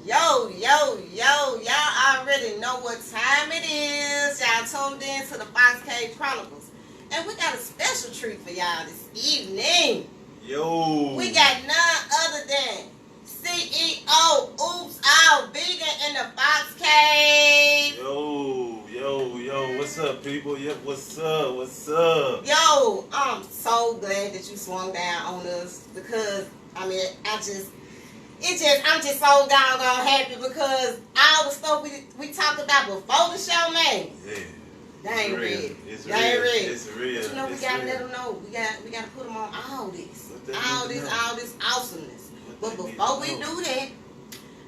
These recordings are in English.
Yo, yo, yo, y'all already know what time it is. Y'all tuned in to the Fox Cave Chronicles. And we got a special treat for y'all this evening. Yo. We got none other than CEO Oops All Vegan in the Fox Cave. Yo, what's up, people? Yep, what's up? Yo, I'm so glad that you swung down on us because, I'm just so doggone happy because all the stuff we talked about before the show, man. Yeah. They ain't ready. It's real. But you know, we gotta let them know. We gotta put them on all this awesomeness. But before we do that,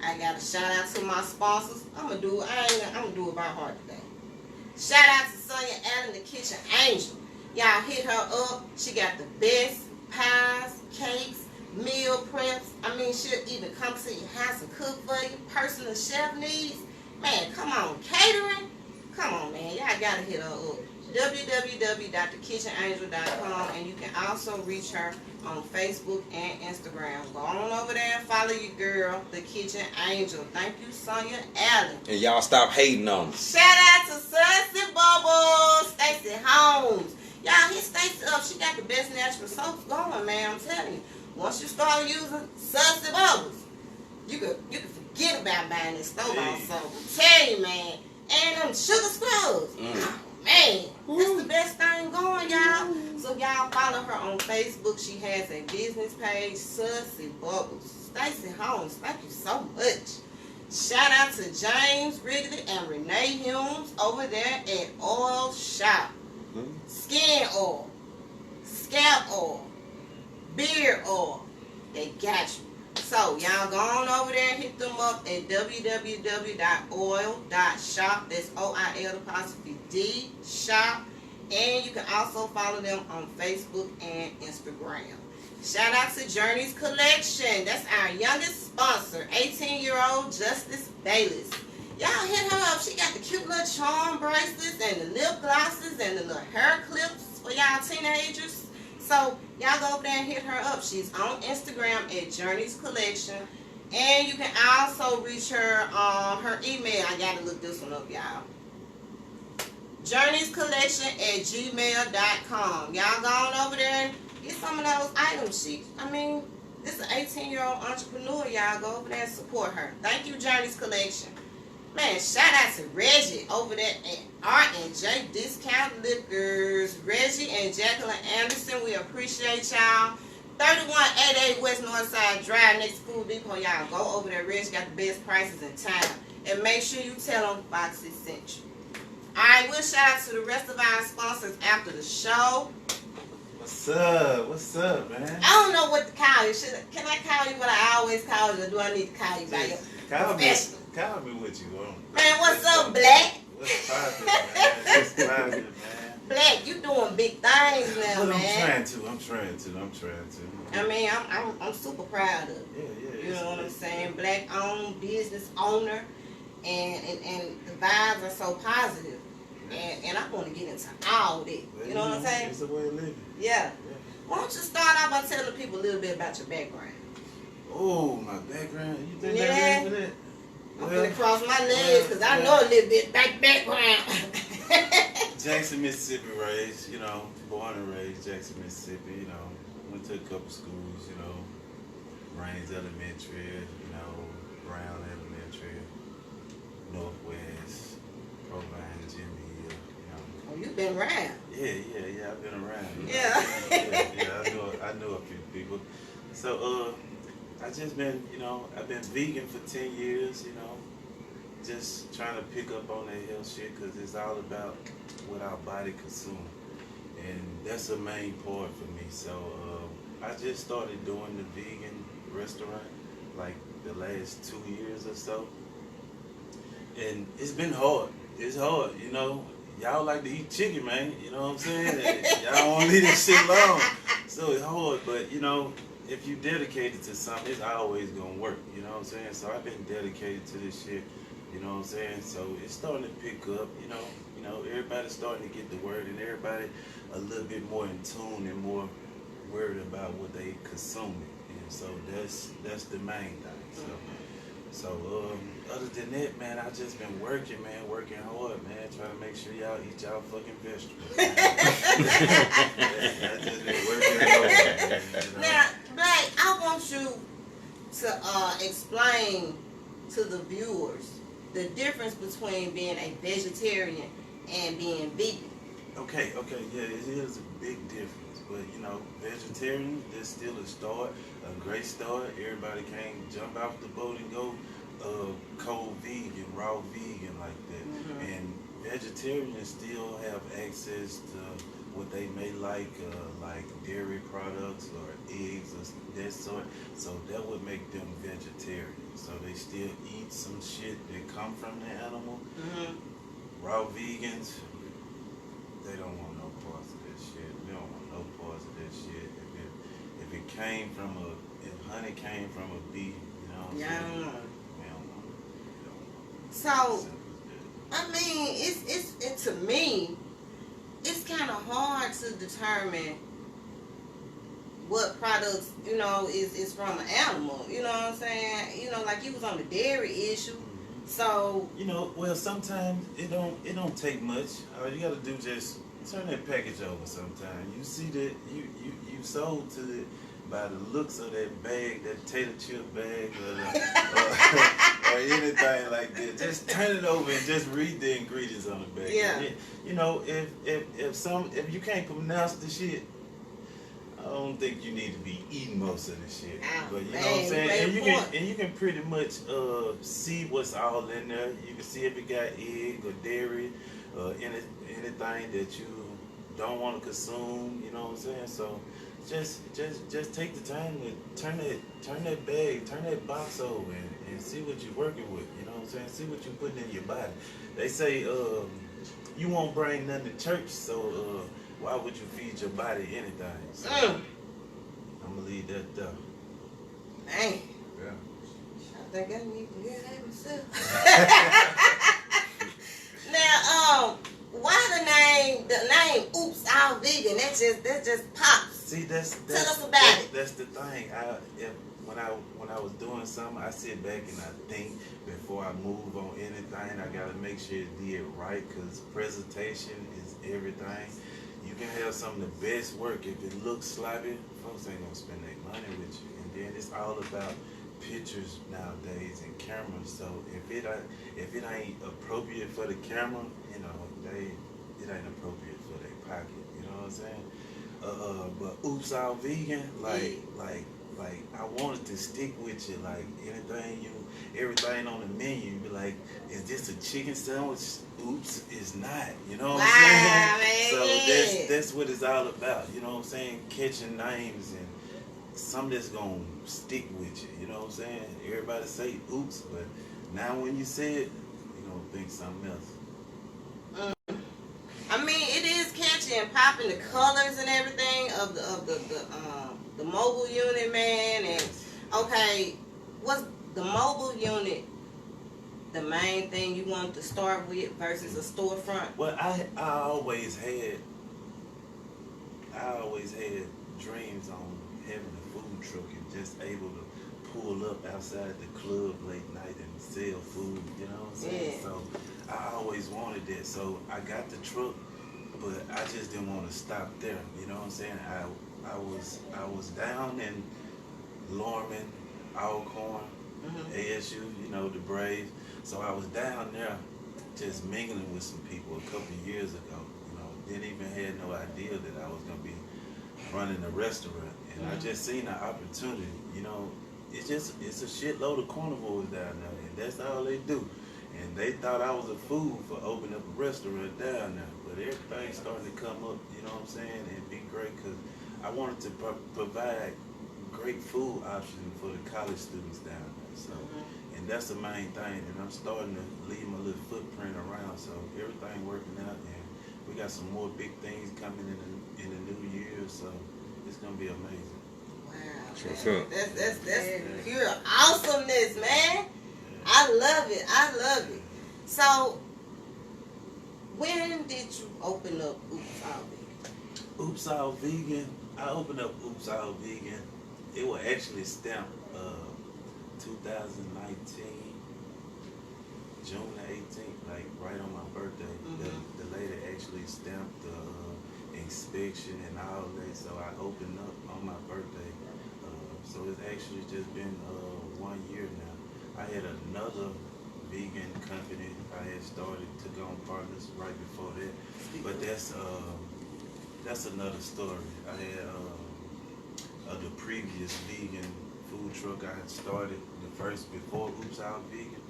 I gotta shout out to my sponsors. I'm gonna do it by heart today. Shout out to Sonia Allen, the Kitchen Angel. Y'all hit her up. She got the best pies, cakes, meal preps. She'll even come to your house and cook for you. Personal chef needs. Man, come on. Catering. Come on, man. Y'all gotta hit her up. www.thekitchenangel.com, and you can also reach her on Facebook and Instagram. Go on over there and follow your girl, the Kitchen Angel. Thank you, Sonia Allen. And y'all stop hating on me. Shout out to Sussy Bubbles, Stacey Holmes. Y'all hit Stacey up. She got the best natural soaps going, man. I'm telling you. Once you start using Sussy Bubbles, you can forget about buying this store-bought soap. I'm telling you, man. And them sugar scrubs. Oh, man. That's the best thing going, y'all. So y'all follow her on Facebook. She has a business page, Sussy Bubbles. Stacey Holmes, thank you so much. Shout out to James Wrigley and Renee Humes over there at Oil Shop. Skin oil, scalp oil, beard oil. They got you. So y'all go on over there and hit them up at www.oil.shop. That's OIL' shop. And you can also follow them on Facebook and Instagram. Shout out to Journey's Collection. That's our youngest sponsor, 18-year-old Justice Bayless. Y'all hit her up. She got the cute little charm bracelets and the lip glosses and the little hair clips for y'all teenagers. So y'all go over there and hit her up. She's on Instagram at Journey's Collection. And you can also reach her on her email. I gotta look this one up, y'all. journeyscollection@gmail.com. Y'all go on over there and get some of those items. This is an 18-year-old entrepreneur. Y'all go over there and support her. Thank you, Journey's Collection. Man, shout out to Reggie over there at R&J Discount Liquors. Reggie and Jacqueline Anderson, we appreciate y'all. 3188 West Northside Drive next to Food Depot. Y'all go over there. Reggie got the best prices in town. And make sure you tell them Foxy sent you. Alright, we'll shout out to the rest of our sponsors after the show. What's up, man? I don't know what to call you. Can I call you what I always call you, or do I need to call you by your professional? Call me what you want. Man, what's up, Black? What's poppin', man? Black, you doing big things now, Well, man. I'm trying to. I'm super proud of it. Yeah. You know what I'm saying? Black owned business owner, and the vibes are so positive. And I want to get into all that. You know what I'm saying? It's a way of living. Yeah. Why don't you start off by telling people a little bit about your background? Oh, my background. You think Yeah. I'm ready for that? I'm gonna cross my legs because I know a little bit background. Jackson, Mississippi raised, born and raised Jackson, Mississippi, went to a couple schools, Rains Elementary, Brown Elementary, Northwest, Provine, Jimmy Hill, Oh, you've been around. Yeah, I've been around. Yeah. I know a few people. So, I just been, I've been vegan for 10 years, just trying to pick up on that health shit because it's all about what our body consumes. And that's the main part for me. So I just started doing the vegan restaurant like the last 2 years or so. And it's been hard. It's hard, Y'all like to eat chicken, man. You know what I'm saying? Y'all won't leave this shit long. So it's hard, but if you dedicated to something, it's always gonna work, you know what I'm saying? So I've been dedicated to this shit, you know what I'm saying? So it's starting to pick up, everybody's starting to get the word, and everybody a little bit more in tune and more worried about what they consuming. And so that's the main thing. So So, other than that, man, I just been working, man, working hard, man, trying to make sure y'all eat y'all fucking vegetables. I just been working hard, man, you know? Now, Black, I want you to explain to the viewers the difference between being a vegetarian and being vegan. Okay, yeah, it is a big difference, but you know, vegetarian, there's still a start, a great start. Everybody can't jump off the boat and go cold vegan, raw vegan like that. Mm-hmm. And vegetarians still have access to what they may like dairy products or eggs or that sort. So that would make them vegetarian. So they still eat some shit that come from the animal. Mm-hmm. Raw vegans, they don't want no parts of that shit. We don't want no parts of that shit. If it came from if honey came from a bee, you know what I'm saying? Yeah. We don't want it. We don't want it. So, Simple as that. I mean, to me, it's kind of hard to determine what products, you know, is from an animal. You know what I'm saying? You know, like you was on the dairy issue. So, You know, well, sometimes it don't take much. All you gotta do just turn that package over. Sometimes you see that you sold to it by the looks of that bag, that tater chip bag, or anything like that. Just turn it over and just read the ingredients on the bag. Yeah. You know, if you can't pronounce the shit, I don't think you need to be eating most of the shit. Oh, But you know man, what I'm saying? you made a point. And you can pretty much see what's all in there. You can see if it got egg or dairy or anything that you don't want to consume, you know what I'm saying? So just take the time to turn that bag, turn that box over and see what you're working with, you know what I'm saying? See what you're putting in your body. They say you won't bring nothing to church, so why would you feed your body anything? So, I'm gonna leave that there. man, Yeah. I think I need to hear that myself. Now, why the name Oops All Vegan? That just pops. See, that's Tell us about it. That's the thing. When I was doing something, I sit back and I think before I move on anything. I gotta make sure it did right, because presentation is everything. You can have some of the best work. If it looks sloppy, folks ain't gonna spend their money with you. And then it's all about pictures nowadays and cameras. So if it ain't appropriate for the camera, you know, it ain't appropriate for their pocket. You know what I'm saying? But Oops All Vegan, like I wanted to stick with you. Like everything on the menu, you be like, is this a chicken sandwich? Oops, it's not. You know what I'm saying? Man. So that's what it's all about. You know what I'm saying? Catching names and something that's gonna stick with you. You know what I'm saying? Everybody say oops, but now when you say it, you gonna think something else. I mean, it is catchy and popping, the colors and everything of the mobile unit, man. And okay, was the mobile unit the main thing you wanted to start with versus a storefront? Well, I always had dreams on having a food truck and just able to pull up outside the club late night and sell food. You know what I'm saying? Yeah. So I always wanted that. So I got the truck, but I just didn't want to stop there. You know what I'm saying? I was down in Lorman, Alcorn, ASU, you know, the Braves. So I was down there just mingling with some people a couple of years ago. You know, didn't even had no idea that I was gonna be running a restaurant. And I just seen an opportunity. You know, it's a shitload of carnivores down there, and that's all they do. And they thought I was a fool for opening up a restaurant down there. But everything's starting to come up, you know what I'm saying, and be great, because I wanted to provide great food options for the college students down there. So, and that's the main thing. And I'm starting to leave my little footprint around. So everything working out, and we got some more big things coming in the new year. So it's gonna be amazing. Wow. Sure. That's pure awesomeness, man. I love it. I love it. So, when did you open up Oops All Vegan? Oops All Vegan. I opened up Oops All Vegan. It was actually stamped 2019, June the 18th, like right on my birthday. The lady actually stamped the inspection and all that, so I opened up on my birthday. So it's actually just been 1 year now. I had another vegan company I had started, took on partners right before that, but that's another story. I had the previous vegan food truck I had started, the first before Oops I Was Vegan.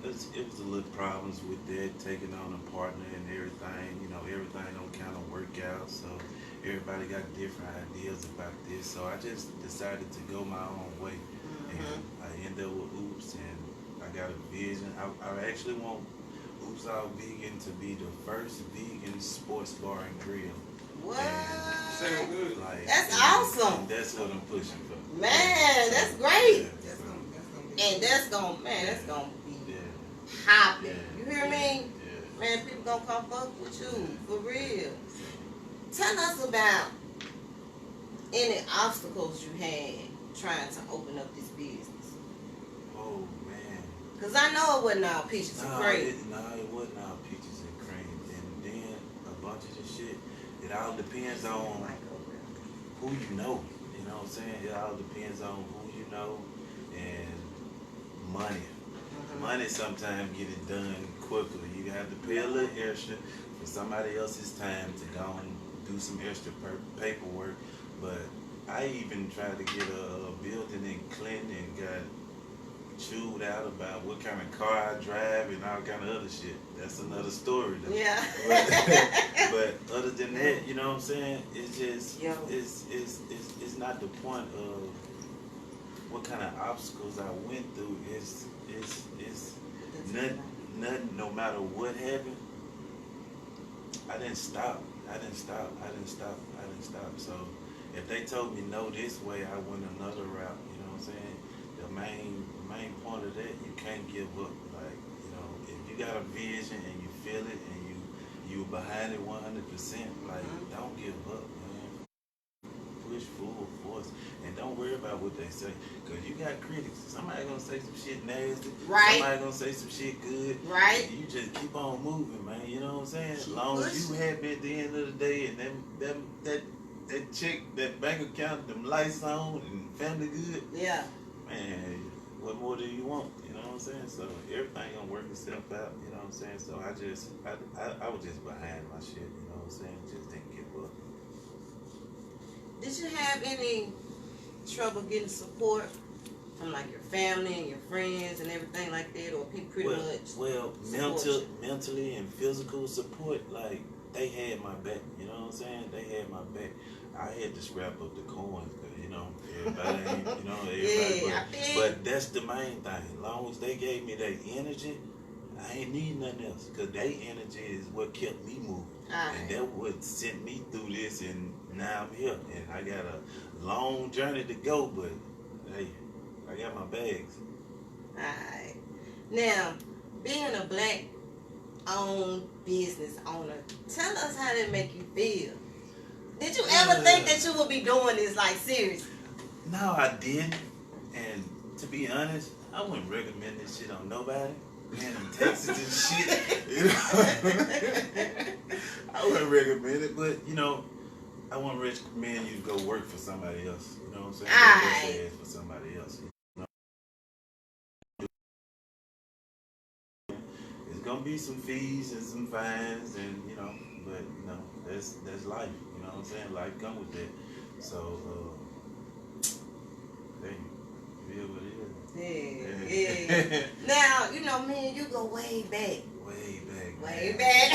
It was a little problems with that, taking on a partner and everything. You know, everything don't kind of work out, so everybody got different ideas about this. So I just decided to go my own way, and I ended up with Oops, and I got a vision. I actually want Oops I Was Vegan to be the first vegan sports bar and grill. What? Sound good. Like, that's awesome. That's what I'm pushing for. Man, that's great. That's And that's gonna be hopping. You hear me? Yeah. Man, people gonna come fuck with you for real. Tell us about any obstacles you had trying to open up this business. Oh man. Cause I know it wasn't all peaches and cream. It wasn't all peaches and cream. And then a bunch of the shit. It all depends on who you know. You know what I'm saying? It all depends on who you know and money. Money sometimes get it done quickly. You have to pay a little extra for somebody else's time to go and do some extra paperwork. But I even tried to get a building in Clinton and got chewed out about what kind of car I drive and all kind of other shit. That's another story though. Yeah. But other than that, you know what I'm saying? It's just it's not the point of what kind of obstacles I went through. It's nothing. No matter what happened, I didn't stop. So if they told me no this way, I went another route. You know what I'm saying? The main point of that, you can't give up. Like, you know, if you got a vision and you feel it and you behind it 100%, like, don't give up, man. Push full force and don't worry about what they say, cause you got critics. Somebody gonna say some shit nasty. Right. Somebody gonna say some shit good. Right. You just keep on moving, man. You know what I'm saying? As long as you happy at the end of the day, and that chick, that bank account, them lights on, and family good. Yeah. Man, what more do you want? You know what I'm saying? So everything gonna work itself out. You know what I'm saying? So I was just behind my shit. You know what I'm saying? Just didn't give up. Did you have any trouble getting support from like your family and your friends and everything like that, or people pretty much? Well, mentally and physical support, like they had my back. You know what I'm saying? They had my back. I had to scrap up the coins, cause you know everybody ain't, you know everybody. But that's the main thing. As long as they gave me that energy, I ain't need nothing else. Cause their energy is what kept me moving. And that what sent me through this, and now I'm here. And I got a long journey to go, but hey, I got my bags. Alright. Now, being a black-owned business owner, tell us how that make you feel. Did you ever think that you would be doing this, like, seriously? No, I didn't. And to be honest, I wouldn't recommend this shit on nobody. Man, in Texas and shit, you know. I wouldn't recommend it, but you know, I wouldn't recommend you to go work for somebody else. You know what I'm saying? Go work for somebody else. You know? It's gonna be some fees and some fines, and you know, but you know, that's life. You know what I'm saying? Life come with that. So, hey, feel what it is. Yeah. Now, you know, me and you go way back. Way back.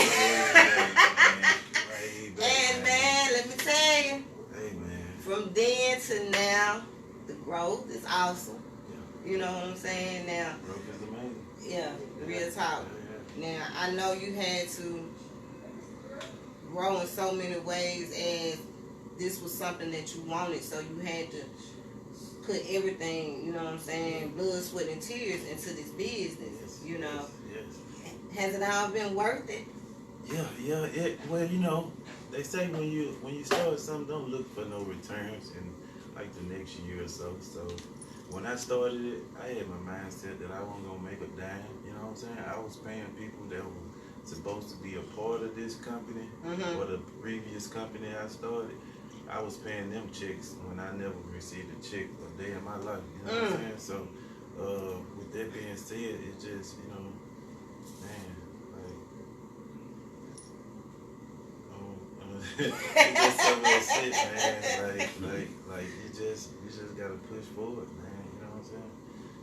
And man, let me tell you. Hey man. From then to now, the growth is awesome. Yeah. You know what I'm saying? Now. Growth is amazing. Yeah, real talk. Yeah. Now, I know you had to grow in so many ways, and this was something that you wanted, so you had to put everything, you know what I'm saying, blood, sweat, and tears into this business, you know. Yes. Has it all been worth it? Yeah. Well, you know, they say when you start something, don't look for no returns in like the next year or so. So when I started it, I had my mindset that I wasn't gonna make a dime. You know what I'm saying? I was paying people that were supposed to be a part of this company or the previous company I started. I was paying them checks when I never received a check a day in my life. You know what I'm saying? So, with that being said, it just, you know, man, like, it's just so much shit, man. Like, you just gotta push forward, man. You know what I'm saying?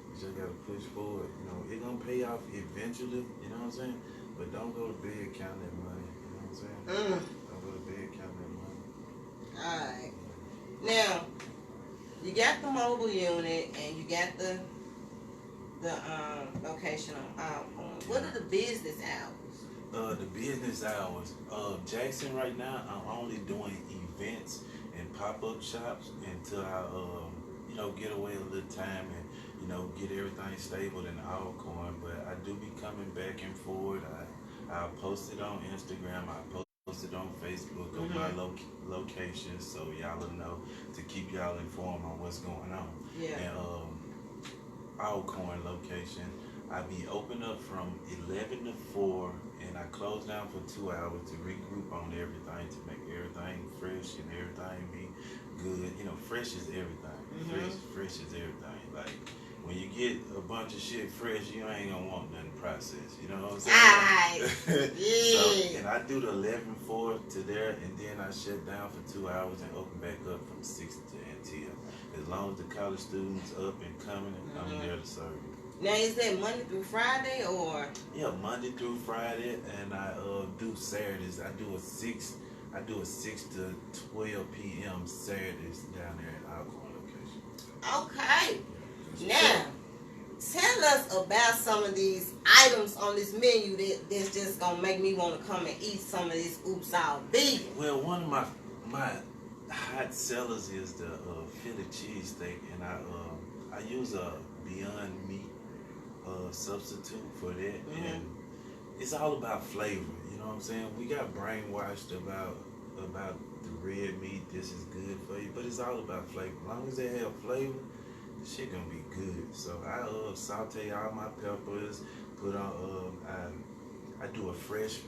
You just gotta push forward. You know, it gonna pay off eventually. You know what I'm saying? But don't go to bed counting that money. You know what I'm saying? Don't go to bed counting that money. Alright. Now, you got the mobile unit and you got the location on Alcorn. What are the business hours? The business hours. Jackson right now, I'm only doing events and pop-up shops until I, you know, get away a little time and, you know, get everything stable in Alcorn. But I do be coming back and forward. I post it on Instagram. I post it on Facebook on my locations, so y'all will know to keep y'all informed on what's going on. Yeah. And Alcorn location, I be open up from 11 to 4, and I close down for 2 hours to regroup on everything, to make everything fresh and everything be good. You know, fresh is everything. Fresh is everything. Like, when you get a bunch of shit fresh, you ain't gonna want nothing processed. You know what I'm saying? Yeah. So, and I do the 11-4 to there, and then I shut down for 2 hours and open back up from 6 to until. As long as the college students up and coming, I'm there to serve you. Now, is that Monday through Friday or? Yeah, Monday through Friday, and I do Saturdays. I do a 6 to 12 p.m. Saturdays down there at Alcorn location. Okay. Now, tell us about some of these items on this menu that's just gonna make me want to come and eat some of this Oops All Vegan. Well, one of my hot sellers is the Philly cheesesteak, and I use a Beyond Meat substitute for that, and it's all about flavor. You know what I'm saying? We got brainwashed about the red meat. This is good for you, but it's all about flavor. As long as they have flavor, the shit gonna be good. So I saute all my peppers, put on I do a fresh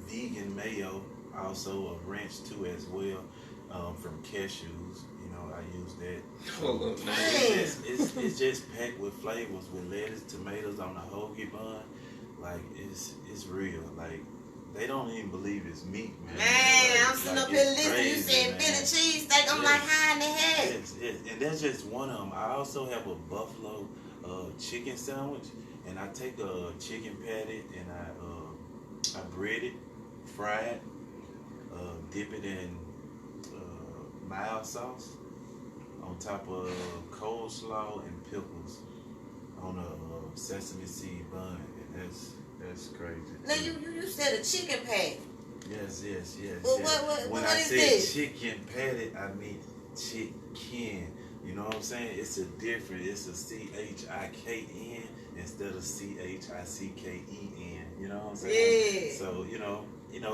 vegan mayo, also a ranch too as well, from cashews. You know, I use that. Hold up, man. It's just packed with flavors, with lettuce, tomatoes on a hoagie bun. Like, it's real. Like, they don't even believe it's meat, man. Man, I'm sitting up here listening. You crazy, said Philly cheesesteak. I'm like, how in the heck? Yes. And that's just one of them. I also have a buffalo chicken sandwich, and I take a chicken patty and I bread it, fry it, dip it in mild sauce on top of coleslaw and pickles on a sesame seed bun, and that's crazy. Now you said a chicken patty. Yes. Well, When what I is say this? chicken patty, I mean chicken. You know what I'm saying? It's a different. It's a CHIKN instead of CHICKEN. You know what I'm saying? Yeah. So you know,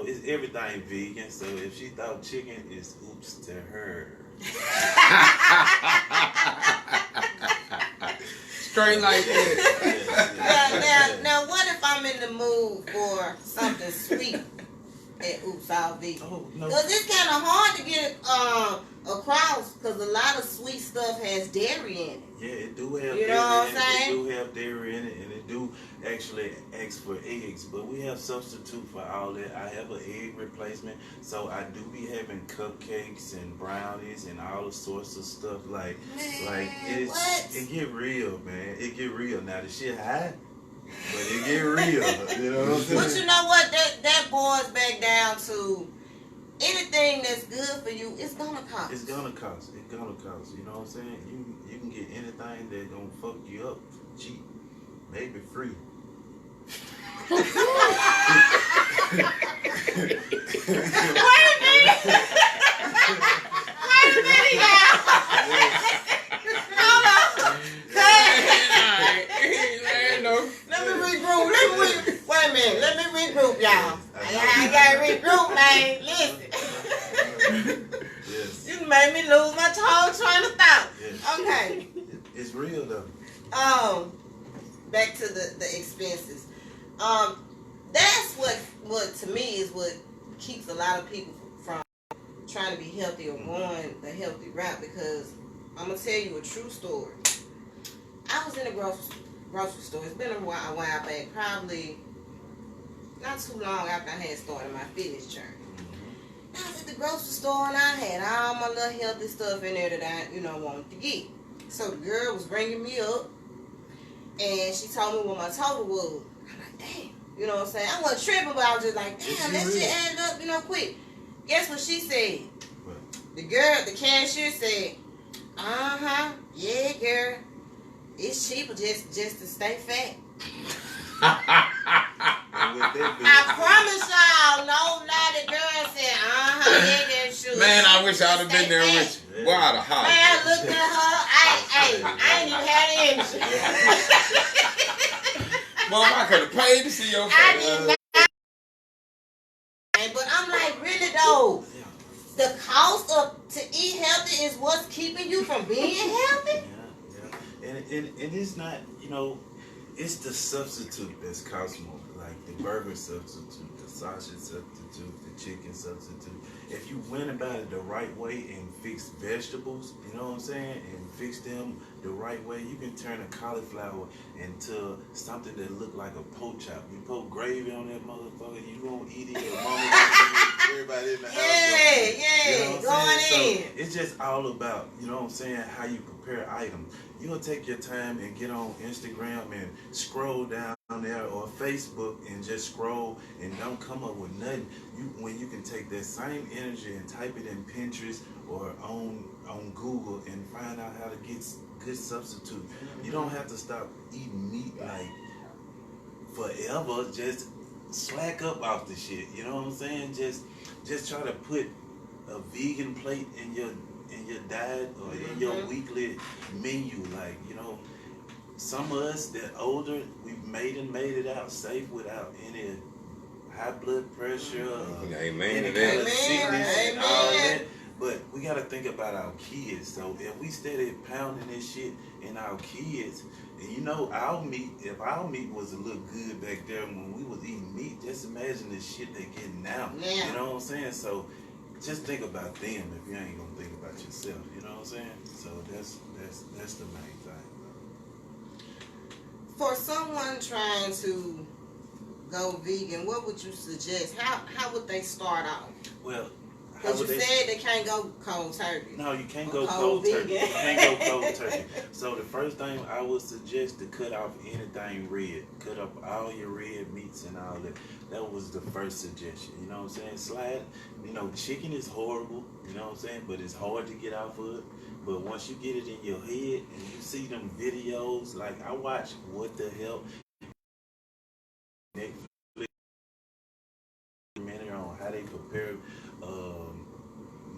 it's everything vegan. So if she thought chicken is oops to her. Straight like that. Now, what if I'm in the mood for something sweet at Oops All Vegan? Oh, no. Because it's kind of hard to get across because a lot of sweet stuff has dairy in it. Yeah, it do have You dairy know what I'm in it. saying? It do have dairy in it, and it do actually ask for eggs. But we have substitute for all that. I have an egg replacement, so I do be having cupcakes and brownies and all the sorts of stuff. Like it get real, man. It get real. Now the shit high, but it get real. You know what I'm saying? But you know what? That boils back down to anything that's good for you, it's gonna cost. It's gonna cost. It's gonna cost. You know what I'm saying? You can get anything that's gonna fuck you up cheap, maybe free. Wait a minute! Wait a minute, y'all! Hold on! Let me regroup. Wait a minute. Let me regroup, y'all. I gotta regroup, man. Listen. Yes. You made me lose my whole train of thought. Yes. Okay. It's real though. Back to the expenses. That's what to me is what keeps a lot of people from trying to be healthy or going the healthy route. Because I'm gonna tell you a true story. I was in a grocery store. It's been a while back, probably not too long after I had started my fitness journey. I was at the grocery store and I had all my little healthy stuff in there that I, wanted to get. So the girl was bringing me up and she told me what my total was. I'm like, damn. You know what I'm saying? I wasn't tripping, but I was just like, damn, that shit added up, quick. Guess what she said? What? The cashier said, yeah, girl. It's cheaper just to stay fat. I promise y'all, no lie, the girl said, yeah, girl, sure. Man, I wish I'd have been there with you. Boy, I'd have hollered. Man, I looked at her, I ain't even had the energy. Mom, I could have paid to see your face. I did not. But I'm like, really though, the cost of to eat healthy is what's keeping you from being healthy? Yeah. And it's not, it's the substitute that's cost more. Like the burger substitute, the sausage substitute, the chicken substitute. If you went about it the right way and fixed vegetables, you know what I'm saying, and fix them the right way, you can turn a cauliflower into something that look like a pork chop. You put gravy on that motherfucker, you gonna eat it. Your mama gonna eat it. Everybody in the house. Going in. So it's just all about, how you prepare items. You gonna take your time and get on Instagram and scroll down there or Facebook and just scroll and don't come up with nothing. When you can take that same energy and type it in Pinterest or on Google and find out how to get good substitute. You don't have to stop eating meat like forever. Just slack up off the shit. You know what I'm saying? Just try to put a vegan plate in your diet or in your weekly menu. Like, some of us that older, we've made it out safe without any high blood pressure or any kind of sickness and all that. But we got to think about our kids. So if we steady pounding this shit in our kids, and our meat, if our meat was a little good back there when we was eating meat, just imagine the shit they getting now. Yeah. You know what I'm saying? So just think about them if you ain't gonna think about yourself. You know what I'm saying? So that's the main thing. For someone trying to go vegan, what would you suggest? How would they start off? Well, because you said they can't go cold turkey. No, you can't go cold turkey. You can't go cold turkey. So the first thing I would suggest to cut off anything red. Cut up all your red meats and all that. That was the first suggestion. You know what I'm saying? Slide. Chicken is horrible. You know what I'm saying? But it's hard to get off of it. But once you get it in your head and you see them videos, like I watch What the Hell Netflix documentary on how they prepare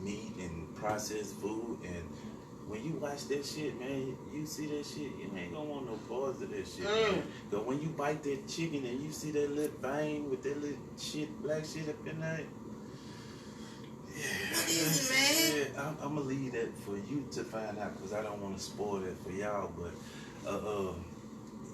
meat and processed food, and when you watch that shit, man, you see that shit, you ain't gonna want no parts of that shit, man. But when you bite that chicken and you see that little vein with that little shit, black shit up in there, I'm gonna leave that for you to find out, because I don't want to spoil that for y'all. But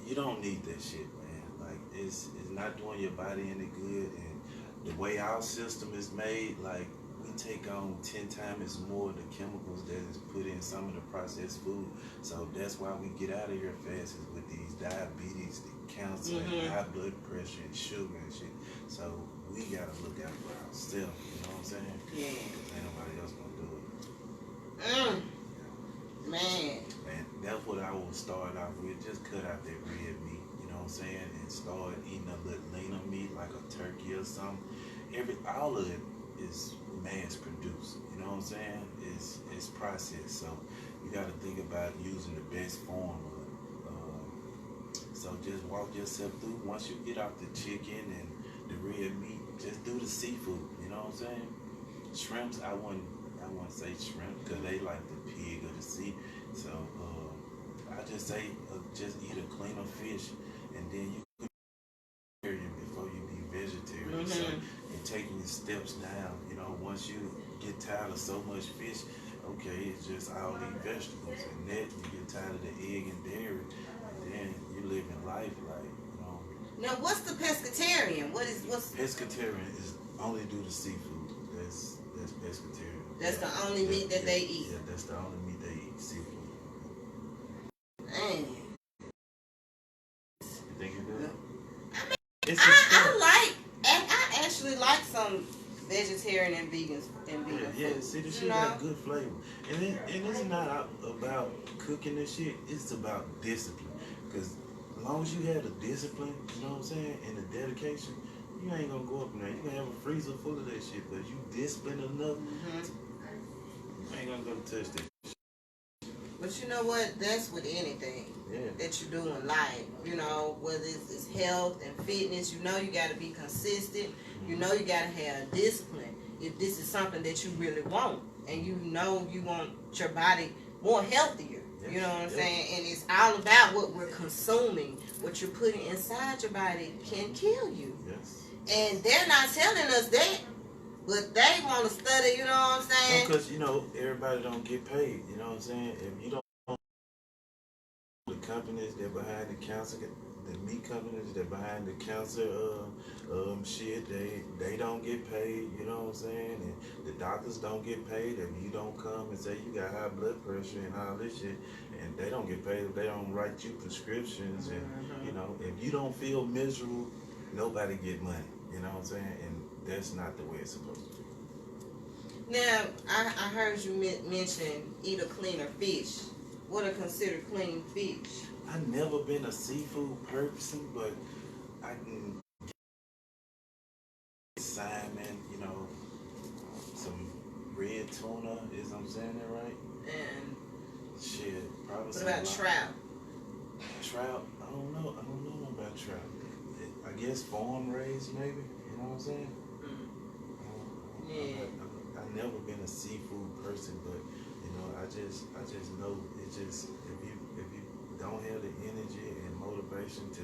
you don't need that shit, man. Like it's not doing your body any good, and the way our system is made, like we take on 10 times more the chemicals that is put in some of the processed food. So that's why we get out of here fast, is with these diabetes, the cancer, and high blood pressure and sugar and shit. So we gotta look out for ourselves. You know what I'm saying? Yeah. Ain't nobody else gonna do it. Man, that's what I will start off with. Just cut out that red meat, you know what I'm saying, and start eating a little leaner meat like a turkey or something. All of it is mass produced, you know what I'm saying? It's processed, so you got to think about using the best form of it. So just walk yourself through. Once you get off the chicken and the red meat, just do the seafood, you know what I'm saying? Shrimps, I wouldn't say shrimp, because they like the pig or the sea. So I just say just eat a cleaner fish, and then you can be vegetarian before you be vegetarian. So you're taking your steps down. Once you get tired of so much fish, okay, it's just I'll eat vegetables, and that you get tired of the egg and dairy, then you living life like, you know. Now, what's the pescatarian? What's Pescatarian is only due to seafood. That's pescatarian. That's the only meat that they eat. Yeah, that's the only meat they eat, seafood. Man. You think you're good? I mean, It's I actually like some vegetarian and vegan yeah, food. see, the shit got good flavor. And it's not about cooking this shit, it's about discipline. Because as long as you have the discipline, you know what I'm saying, and the dedication, you ain't gonna go up in there. You gonna have a freezer full of that shit, but you disciplined enough, you ain't gonna go touch that. But you know what? That's with anything that you do in life. You know, whether it's health and fitness, you know you got to be consistent. You know you got to have discipline. If this is something that you really want, and you know you want your body more healthier, you know what I'm saying? And it's all about what we're consuming. What you're putting inside your body can kill you. Yes. And they're not telling us that. But they want to study, you know what I'm saying? Because, you know, everybody don't get paid, you know what I'm saying? If you don't, the companies that behind the cancer, the meat companies that behind the cancer shit, they don't get paid, you know what I'm saying? And the doctors don't get paid if you don't come and say you got high blood pressure and all this shit. And they don't get paid if they don't write you prescriptions. And, you know, if you don't feel miserable, nobody get money, you know what I'm saying? And that's not the way it's supposed to be. Now, I heard you mention eat a cleaner fish. What are considered clean fish? I've never been a seafood person, but I can get salmon, you know, some red tuna, is I'm saying that right? And shit, probably what some about trout? Trout, I don't know about trout. I guess farm raised maybe, you know what I'm saying? Yeah. I've never been a seafood person, but you know, I just know it just if you don't have the energy and motivation to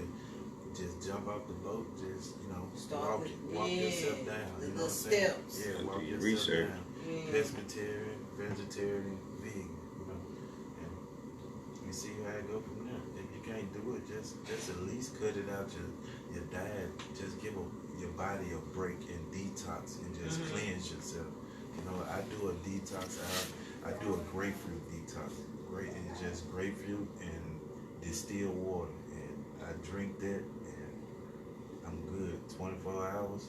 just jump off the boat, just you know, walk yourself down. You know what I'm saying? Steps. Yeah, walk your yourself research. down. Yeah. Pescatarian, vegetarian, vegan, you know, and you see how it go from there. If you can't do it, just at least cut it out your diet. Just give your body a break and detox and just cleanse yourself. You know, I do a detox out. I do a grapefruit detox. And just grapefruit and distilled water. And I drink that and I'm good. 24 hours.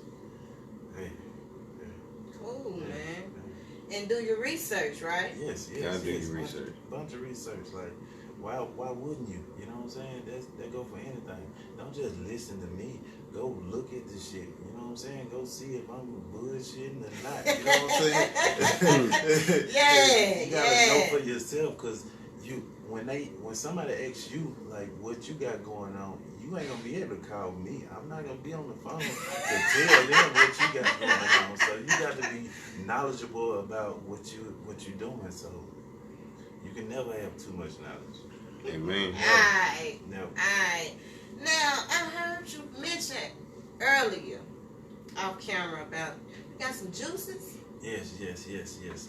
Hey. Cool, man. And do your research, right? Yes. Gotta do your research. Bunch of research. Like, why wouldn't you? You know what I'm saying? That go for anything. Don't just listen to me. Go look at the shit. You know what I'm saying? Go see if I'm bullshitting or not. You know what I'm saying? You gotta know for yourself, cause when somebody asks you like what you got going on, you ain't gonna be able to call me. I'm not gonna be on the phone to tell them what you got going on. So you got to be knowledgeable about what you're doing. So you can never have too much knowledge. Amen. Alright. Never. Alright. Now, I heard you mention earlier off camera about you got some juices? Yes.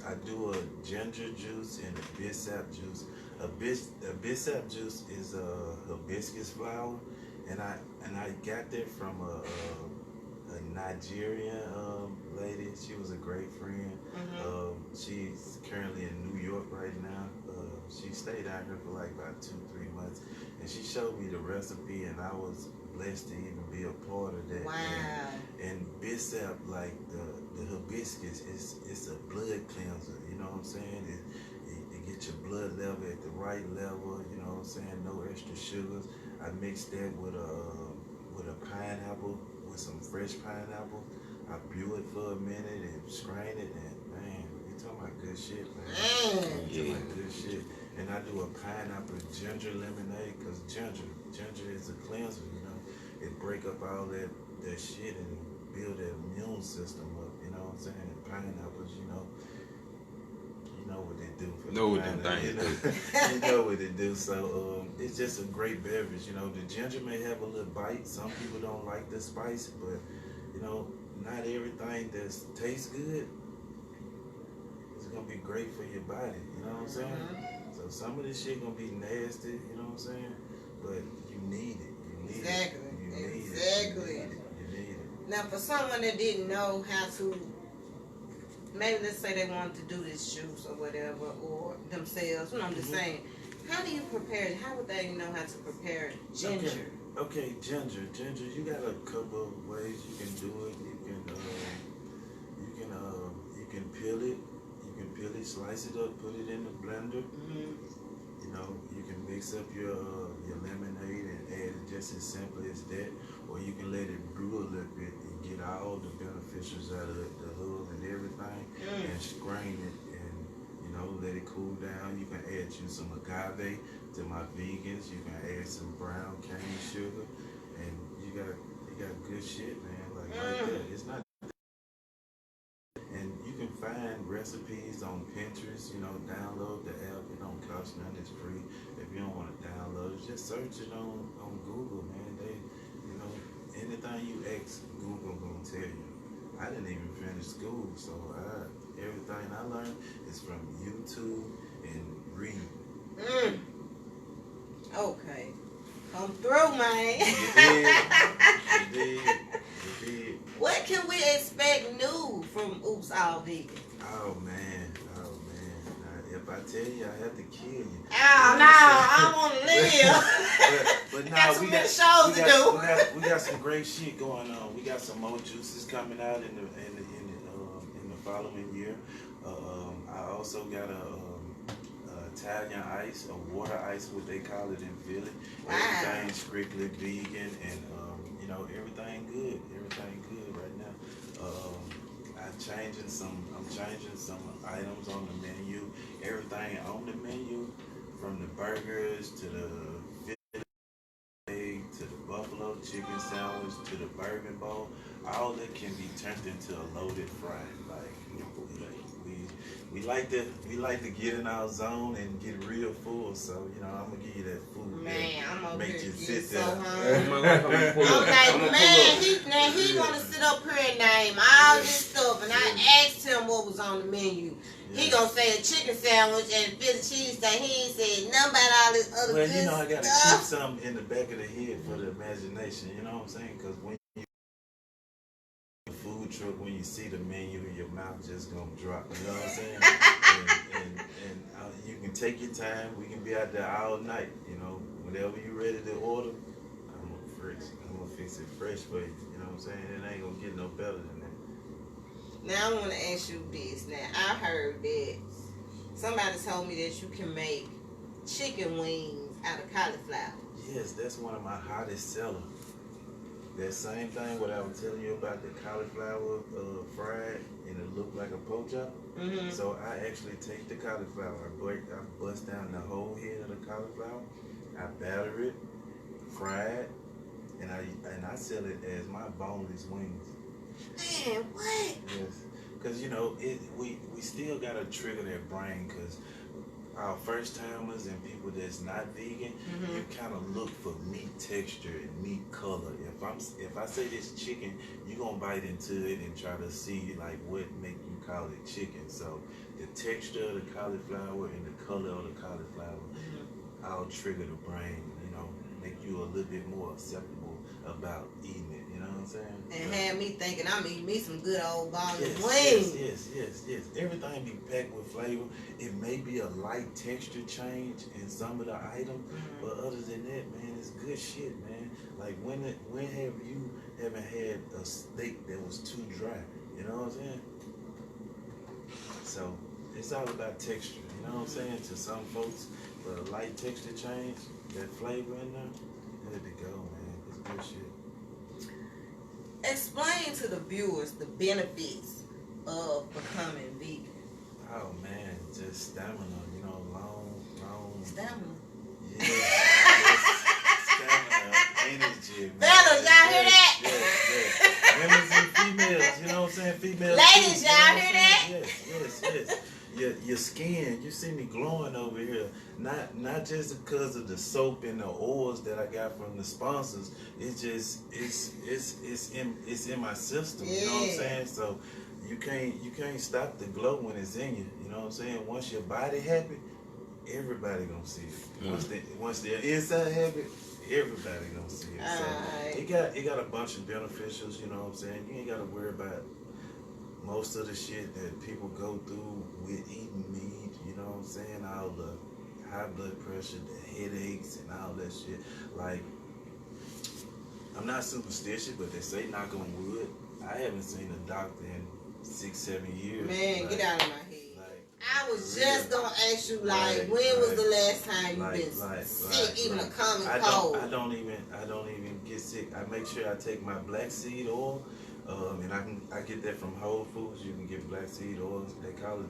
I do a ginger juice and a bissap juice. A bissap juice is a hibiscus flower, and I got that from a Nigerian lady. She was a great friend. She's currently in New York right now. She stayed out here for like about 2-3 months, and she showed me the recipe, and I was blessed to even be a part of that. Wow. And bissap, like the hibiscus, it's a blood cleanser. You know what I'm saying? It gets your blood level at the right level. You know what I'm saying? No extra sugars. I mixed that with a pineapple, with some fresh pineapple. I brew it for a minute and strain it, and man, you talking about good shit, man. You talking about good shit. And I do a pineapple ginger lemonade, because ginger is a cleanser, you know. It break up all that shit and build that immune system up, you know what I'm saying? And pineapples, you know what they do for know the what them planet, things you know what they do. So it's just a great beverage, you know. The ginger may have a little bite. Some people don't like the spice, but you know, not everything that tastes good is gonna be great for your body. You know what I'm saying? Mm-hmm. So some of this shit gonna be nasty. You know what I'm saying? But you need it. You need Exactly. it. You need Exactly. it. You need it. Now, for someone that didn't know how to, maybe let's say they wanted to do this juice or whatever, or themselves. You know, I'm just saying, how do you prepare it? How would they know how to prepare ginger? Okay, ginger. You got a couple of ways you can do it. You can peel it. You can peel it, slice it up, put it in the blender. Mm-hmm. You know, you can mix up your lemonade and add it just as simple as that, or you can let it brew a little bit and get all the beneficials out of it, the hull and everything, and strain it and let it cool down. You can add you some agave to my vegans. You can add some brown cane sugar, and you got good shit, man. Like right there, it's not. And you can find recipes on Pinterest, download the app. It don't cost nothing, it's free. If you don't want to download it, just search it on Google, man. Anything you ask, Google gonna tell you. I didn't even finish school, so everything I learned is from YouTube and reading. Okay. Come through, man. You did. What can we expect new from Oops All Vegan? Oh man. Now, if I tell you, I have to kill you. Oh no, I want to live. but got some many shows to do. We got some great shit going on. We got some more juices coming out in the following year. I also got a Italian ice, a water ice, what they call it in Philly. Wow. Everything's strictly vegan, and everything good. Everything good right now. I'm changing some items on the menu. Everything on the menu, from the burgers to the Philly to the buffalo chicken sandwich to the bourbon bowl, all that can be turned into a loaded fry. We like to get in our zone and get real full. So I'm gonna give you that food. Man, I'm over make here you sit so there. hungry. I'm like, he wanna sit up here and name all this stuff, and I asked him what was on the menu. He gonna say a chicken sandwich and Philly cheesesteak. He ain't said nothing about all this other good stuff. I gotta keep something in the back of the head for the imagination. You know what I'm saying? Because when food truck, when you see the menu, your mouth just gonna drop. You know what I'm saying? and you can take your time. We can be out there all night. Whenever you ready to order, I'm gonna fix it fresh for you. You know what I'm saying? It ain't gonna get no better than that. Now I want to ask you this. Now I heard that somebody told me that you can make chicken wings out of cauliflower. Yes, that's one of my hottest sellers. That same thing what I was telling you about the cauliflower fried and it looked like a pork chop. Mm-hmm. So I actually take the cauliflower, I bust down the whole head of the cauliflower, I batter it, fry it, and I sell it as my boneless wings. Man, what? Yes, because we still gotta trigger their brain, because our first timers and people that's not vegan, you kind of look for meat texture and meat color. If I say this chicken, you gonna bite into it and try to see like what make you call it chicken. So the texture of the cauliflower and the color of the cauliflower, I'll trigger the brain. Make you a little bit more acceptable about eating it. You know what I'm saying? And had me thinking I'm eating me some good old boneless wings. Yes. Everything be packed with flavor. It may be a light texture change in some of the items, but other than that, man, it's good shit, man. Like when have you ever had a steak that was too dry? You know what I'm saying? So it's all about texture. You know what I'm saying? To some folks, but a light texture change, that flavor in there, good to go, man. It's good shit. Explain to the viewers the benefits of becoming vegan. Oh man, just stamina, long. Stamina. Yeah. Stamina, energy. Fellas, y'all hear that? Yes. Women and females, you know what I'm saying? Females. Ladies, y'all hear that? Yes. Your skin, you see me glowing over here. Not just because of the soap and the oils that I got from the sponsors. It's just it's in my system. You know what I'm saying? So you can't stop the glow when it's in you. You know what I'm saying? Once your body happy, everybody gonna see it. Once the inside happy, everybody gonna see it. So it got a bunch of beneficials. You know what I'm saying? You ain't gotta worry about most of the shit that people go through with eating meat. You know what I'm saying? All the high blood pressure, the headaches, and all that shit. Like, I'm not superstitious, but they say knock on wood. I haven't seen a doctor in 6-7 years. Man, like, get out of my head. I was just gonna ask you, when right, was the last time you been sick, even a common cold? I don't even get sick. I make sure I take my black seed oil, and I get that from Whole Foods. You can get black seed oil. They call it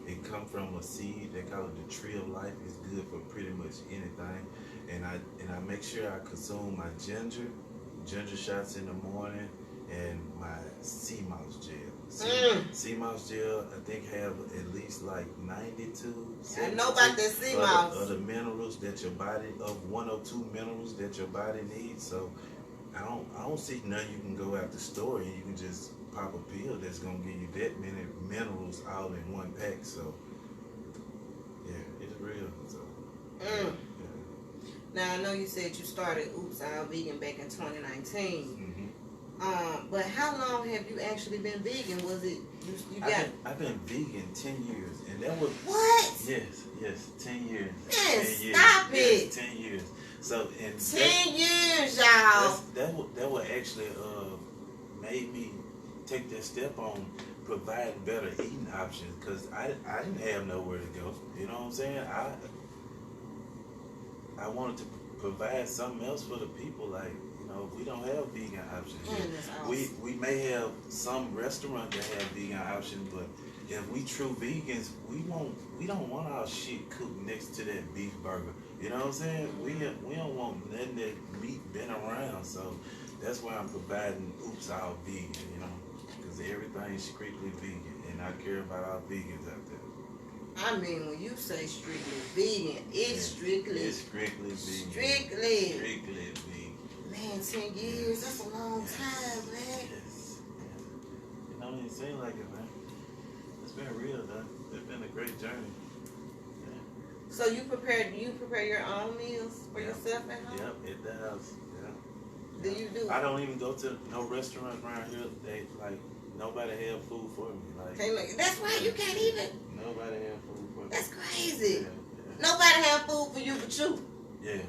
it come from a seed. They call it the tree of life. It's good for pretty much anything. And I make sure I consume my ginger shots in the morning, and my sea moss gel. Sea moss gel, I think, have at least like 92. I know about that sea moss. Of the minerals that your body, of 1 or 2 minerals that your body needs. So I don't see nothing you can go out the store and you can just pop a pill that's gonna give you that many minerals all in one pack. So yeah, it's real. So yeah. Now I know you said you started Oops All Vegan back in 2019. But how long have you actually been vegan? Was it you got? I've been vegan 10 years, and that was what? Yes, 10 years. Man, stop it. 10 years. So in 10 years, y'all. That would actually made me take that step on providing better eating options, because I didn't have nowhere to go. You know what I'm saying? I wanted to provide something else for the people. Like, you know, we don't have vegan options. We may have some restaurants that have vegan options, but if we true vegans, we don't want our shit cooked next to that beef burger. You know what I'm saying? We don't want nothing that meat been around. So that's why I'm providing Oops All Vegan. You know, because everything is strictly vegan, and I care about our vegans out there. I mean, when you say strictly vegan, it's strictly vegan. Strictly vegan. Man, 10 years, that's a long time, man. Yes. It don't even seem like it, man. It's been real, though. It's been a great journey. Yeah. So you prepare your own meals for yourself at home? Yep, at the house. Yeah. Do you do? I don't even go to no restaurants around here. They nobody have food for me. That's why you can't even. Nobody have food for me. That's crazy. Yeah. Nobody have food for you but you. Yeah,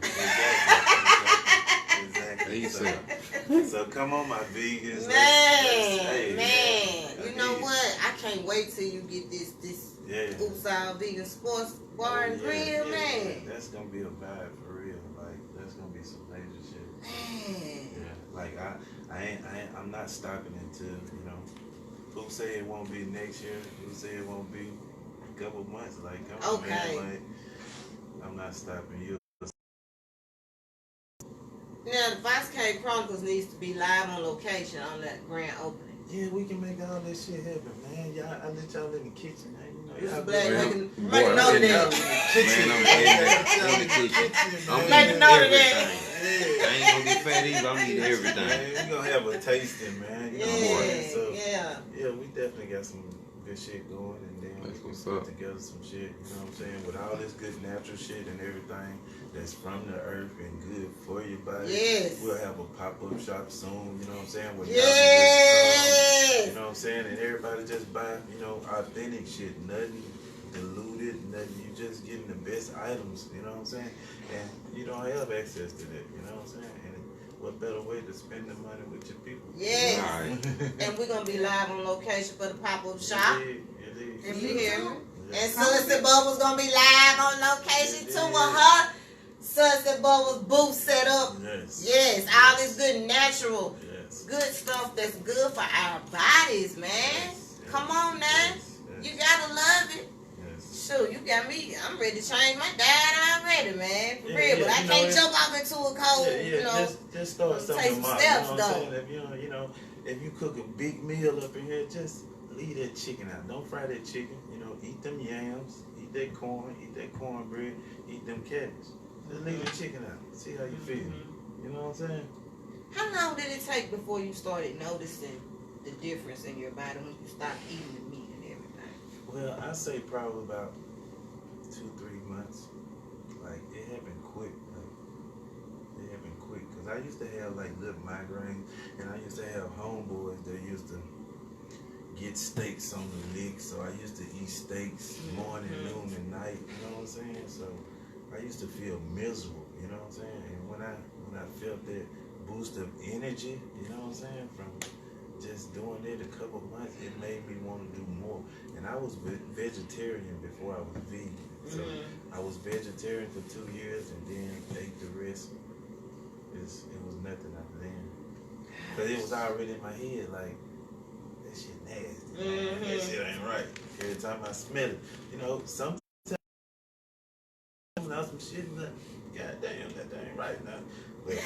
exactly. So come on, my vegans. Man, you know what? I can't wait till you get this Oops All Vegan sports bar and grill, man. That's gonna be a vibe for real. Like, that's gonna be some major shit. Man. Yeah, like I'm not stopping until, you know, who say it won't be next year? Who say it won't be a couple months? Like, come on, man. Like, I'm not stopping you. Now, the Vice K Chronicles needs to be live on location on that grand opening. Yeah, we can make all that shit happen, man. I let y'all in the kitchen, man. You know, Black making note of that. I'm in the kitchen. I'm Making note of that. I ain't gonna get fat either. I'm eating everything. Man, we gonna have a tasting, man. You know, so, yeah, we definitely got some good shit going, and then we can put together some shit. You know what I'm saying? With all this good natural shit and everything that's from the earth and good for your body. Yes. We'll have a pop-up shop soon. You know what I'm saying? Where yes. You know what I'm saying? And everybody just buy, you know, authentic shit. Nothing diluted, nothing. You just getting the best items. You know what I'm saying? And you don't have access to that. You know what I'm saying? And what better way to spend the money with your people? Yes. And we're gonna be live on location for the pop-up shop. If you hear me. And Sussy Bubbles gonna be live on location too with her Sussy Bubbles booth set up. Yes. All this good natural, good stuff that's good for our bodies, man. Come on now. You gotta love it. Shoot, you got me. I'm ready to change my diet already, man. For real, but I can't jump off into a cold. You know, just start take some out, steps, you know though. If you cook a big meal up in here, just leave that chicken out. Don't fry that chicken. You know, eat them yams, eat that corn, eat that cornbread, eat them cabbage. Just leave the chicken out. See how you feel. You know what I'm saying? How long did it take before you started noticing the difference in your body when you stop eating the meat and everything? Well, I say probably about 2-3 months. Like it happened quick. It happened quick because I used to have like little migraines, and I used to have homeboys that used to get steaks on the lick. So I used to eat steaks morning, noon, and night. You know what I'm saying? So I used to feel miserable. You know what I'm saying? And when I felt that boost of energy, you know what I'm saying, from just doing it a couple months, it made me want to do more. And I was vegetarian before I was vegan. So I was vegetarian for 2 years and then ate the rest. It was nothing after then. Because it was already in my head, like, that shit nasty. That shit ain't right. Every time I smell it, you know, sometimes some shit, like, God damn, that ain't right now. But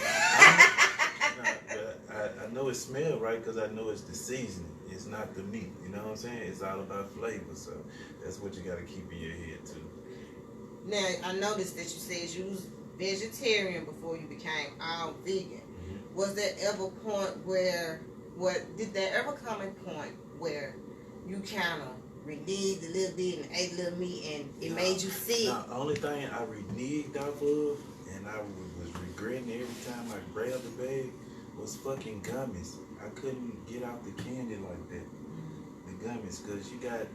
I know it smells right because I know it's the seasoning. It's not the meat. You know what I'm saying? It's all about flavor. So that's what you got to keep in your head too. Now, I noticed that you said you was vegetarian before you became all vegan. Was there ever a point where, did there ever come a point where you kind of reneged a little bit and ate a little meat and it made you sick? The only thing I reneged off of, and I was regretting every time I grabbed the bag, was fucking gummies. I couldn't get out the candy like that. The gummies, because you got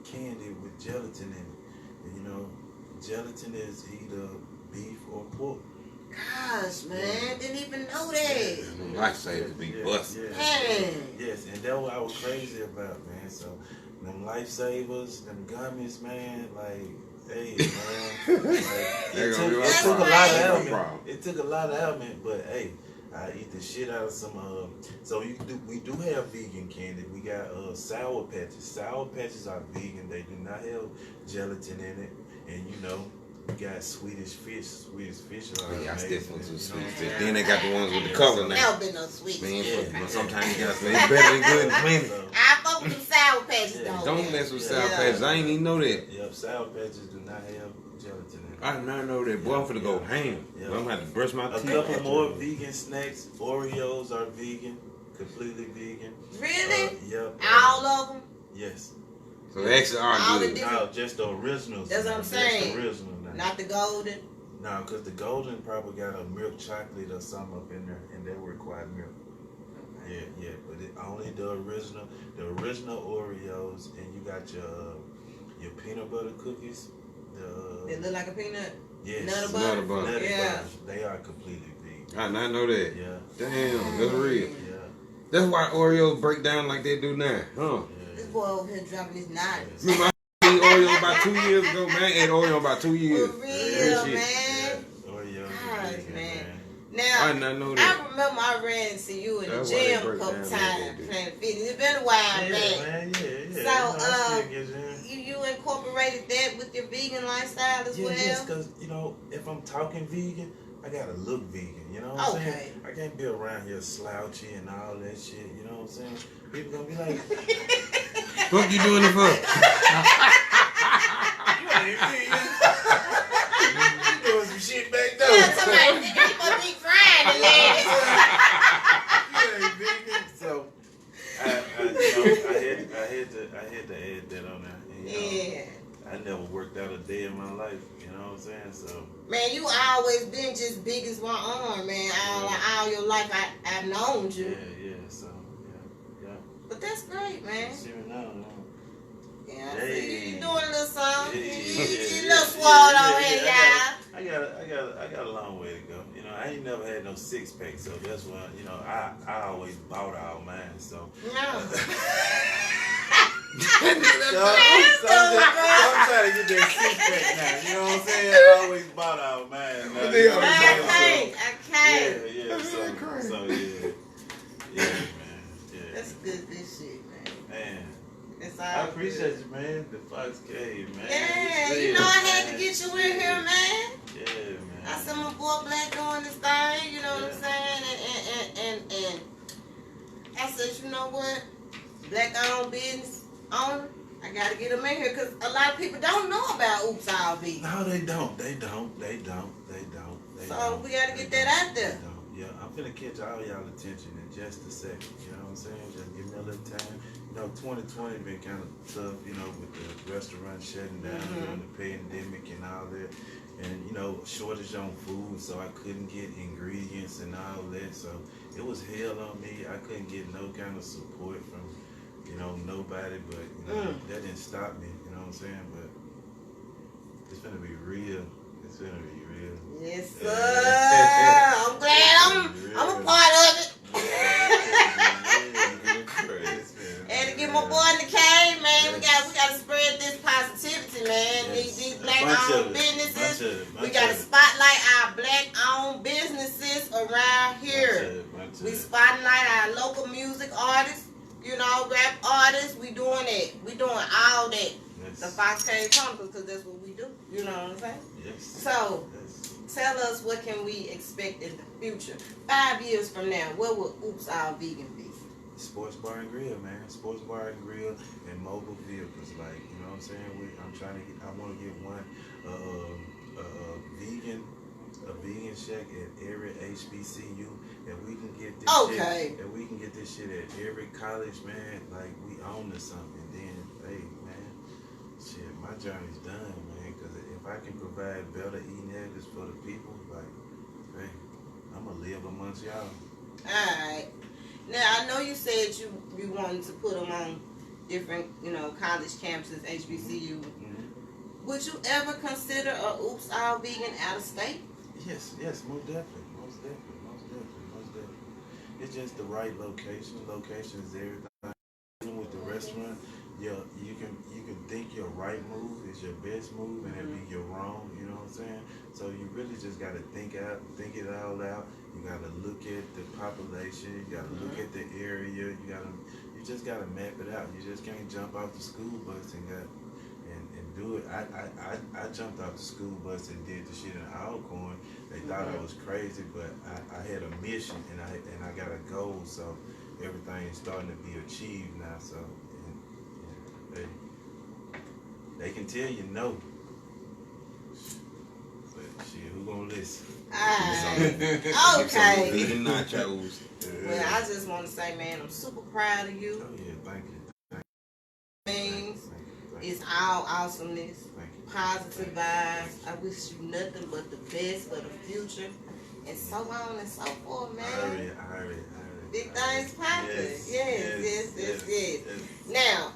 candy with gelatin in it. And you know, gelatin is either beef or pork. Gosh, man, didn't even know that. Lifesavers be busted. Yes, and that's what I was crazy about, man. So, them lifesavers, them gummies, man, like, hey, man. Like, it took a lot of element. It took a lot of element, but hey, I eat the shit out of some. So we do have vegan candy. We got Sour Patches. Sour Patches are vegan. They do not have gelatin in it, and you know. We got Swedish fish. Swedish fish are I amazing. still fuck some Swedish fish. Then they got the ones with the color now. Never been no Swedish fish. But sometimes you got some. It's better than good and plenty. I fuck with them Sour Patches though. Don't mess with Sour Patches. I ain't even know that. Yep, Sour Patches do not have gelatin in it. I did not know that. Boy, I'm finna go ham. I'm gonna have to brush my teeth. A couple more vegan snacks. Oreos are vegan, completely vegan. Really? Yep. All of them? Yes. So they actually are good. No, just the originals. That's what I'm saying. Just the original. Not the golden? No, because the golden probably got a milk chocolate or something up in there, and they require milk. Okay. Yeah, but only the original Oreos, and you got your peanut butter cookies. They look like a peanut? Yes. Nutter butter. Yeah. They are completely vegan. I did not know that. Yeah. Damn, that's real. Yeah. That's why Oreos break down like they do now, huh? Yeah. This boy over here dropping his knives. Remember I ate Oreo about 2 years ago, man. I ate Oreo about 2 years. For real, man. Yeah. Oreos Gosh, vegan, man. man. Now, I did not know that. I remember I ran into you in the That's why they gym a break couple down times like playing fitness. It's been a while Yeah, back. man. Yeah. So, you incorporated that with your vegan lifestyle as well? Yes, because, you know, if I'm talking vegan, I gotta look vegan, you know what I'm saying? I can't be around here slouchy and all that shit, you know what I'm saying? People gonna be like, What you doing it for? you ain't vegan. You doing some shit back there. Yeah, somebody people be crying and legs. You ain't vegan. So, I had to add that on there. And, you know, I never worked out a day in my life, you know what I'm saying? So man, you always been just big as one arm, man. All your life I've known you. Yeah. So yeah. But that's great, man. See me now. Yeah, Hey. see you doing a little something. Yeah. You little swole on here, y'all. I got a long way to go. You know, I ain't never had no 6-pack, so that's why, you know, I always bought all mine. So No. So I'm trying to get that 6-pack now. You know what I'm saying? I always bought all mine. Now, you know what I'm saying? I can't. Yeah. So yeah, man. Yeah. That's good, this shit, man. Man. It's all I appreciate good. you, man. The Fox Cave, man. Yeah, you know I had to get you in here, man. Yeah, man. I said my boy Black doing this thing, you know what I'm saying? And I said, you know what? Black owned business owner, I gotta get him in here because a lot of people don't know about Oops All Vegan. No, they don't. So we gotta get that out there. Yeah, I'm finna catch all y'all attention in just a second. You know what I'm saying? Just give me a little time. You know, 2020 been kind of tough, you know, with the restaurant shutting down during the pandemic and all that. And, you know, shortage on food, so I couldn't get ingredients and all that. So it was hell on me. I couldn't get no kind of support from, you know, nobody. But, you know, that didn't stop me. You know what I'm saying? But it's gonna be real. It's gonna be real. Yes, sir. I'm glad I'm a part of it. Had to get my boy in the cave, man. We got to spread this positivity, man. These black-owned businesses. We got to spotlight our black-owned businesses around here. We spotlight our local music artists, you know, rap artists. We doing it. We doing all that. The Fox Cave Chronicles, because that's what we do. You know what I'm saying? Yes. So, tell us, what can we expect in the future? 5 years from now, what will Oops All Vegan be? Sports bar and grill, man. Sports bar and grill and mobile vehicles. Like, you know what I'm saying? I want to get one vegan shack at every HBCU, and we can get this shit. And we can get this shit at every college, man. Like, we own to something. Then, hey, man, shit, my journey's done, man. Because if I can provide better eating habits for the people, like, hey, I'm gonna live amongst y'all. All right. Now, I know you said you wanted to put them on different, you know, college campuses, HBCU. Would you ever consider a Oops All Vegan out of state? Yes, most definitely. It's just the right location. Location is everything. Even with the restaurant, you can think your right move is your best move, and it'll be your wrong. You know what I'm saying? So you really just gotta think it all out. You gotta look at the population. You gotta look at the area. You just gotta map it out. You just can't jump off the school bus and do it. I jumped off the school bus and did the shit in Alcorn. They thought I was crazy, but I had a mission and I got a goal. So everything is starting to be achieved now. So they can tell you no. But shit, who gonna listen? Okay. Vegan nachos. Well, I just want to say, man, I'm super proud of you. Oh yeah, thank you. It's all awesomeness, positive vibes. I wish you nothing but the best for the future, and so on and so forth, man. I already. Big things popping. Yes. Now,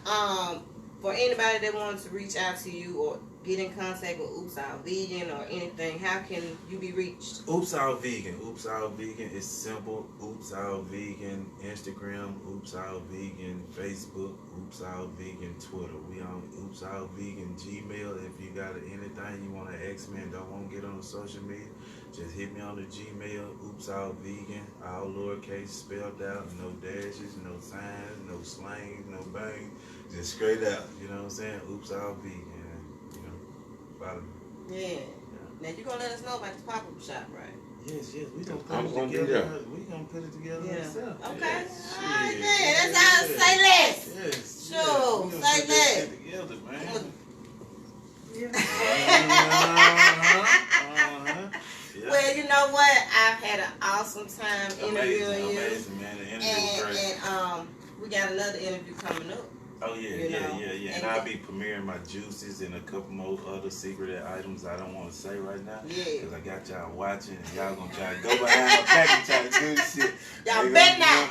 for anybody that wants to reach out to you or get in contact with Oops All Vegan or anything, how can you be reached? Oops All Vegan. Oops All Vegan is simple. Oops All Vegan. Instagram, Oops All Vegan. Facebook, Oops All Vegan. Twitter. We on Oops All Vegan. Gmail. If you got anything you want to ask me and don't want to get on the social media, just hit me on the Gmail. Oops All Vegan. All lowercase spelled out. No dashes, no signs, no slang, no bang. Just straight out. You know what I'm saying? Oops All Vegan. Yeah. Now you gonna let us know about this pop-up shop, right? Yes. We gonna put it together. We gonna put it together ourselves. Okay. Yes, Alright, then. That's how I say less. Yes. Sure. We gonna Say put less. this shit together, man. Well, you know what? I've had an awesome time interviewing you. Amazing, man. The interview was great. And we got another interview coming up. Oh yeah. And I'll be premiering my juices and a couple more other secret items I don't want to say right now. Yeah. Because I got y'all watching and y'all gonna try to go behind my back and try to do shit. Y'all bet not.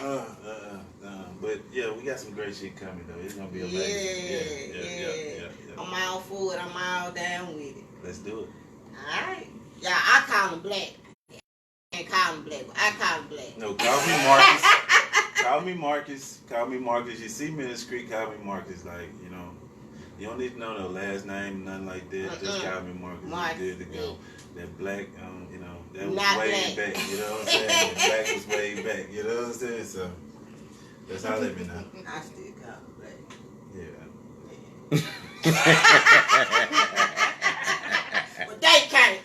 But yeah, we got some great shit coming though. It's gonna be amazing. Yeah. I'm all for it. I'm all down with it. Let's do it. Alright. Yeah, I call him black. I ain't call him black, but I call him black. No, call me Marcus. Call me Marcus. You see me in the street, call me Marcus. Like, you know, you don't need to know no last name, nothing like that. Just call me Marcus. It's good to go. That black, you know, that was Not way black. back. You know what I'm saying? That black was way back. You know what I'm saying? So that's how I let me know. I still call him black. Yeah. But they can't.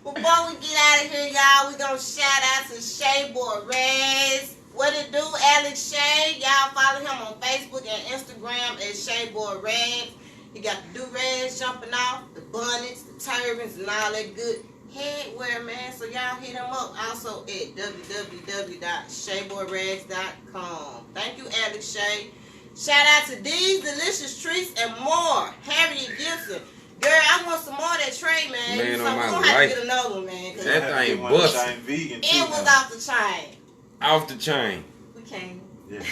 Before we get out of here, y'all, we gonna shout out to Shay Boy Rez. What it do, Alex Shay? Y'all follow him on Facebook and Instagram as Shay Boy Rez. He got the do-rags jumping off, the bonnets, the turbans, and all that good headwear, man. So y'all hit them up also at www.shayboyrags.com. Thank you, Alex Shay. Shout out to These Delicious Treats and more. Harriet Gibson. Girl, I want some more of that tray, man. Man, so on we're my going to have to life. get another one, man. That thing One busted. thing vegan too. It was off the chain. Off the chain. We can't. Yeah. Let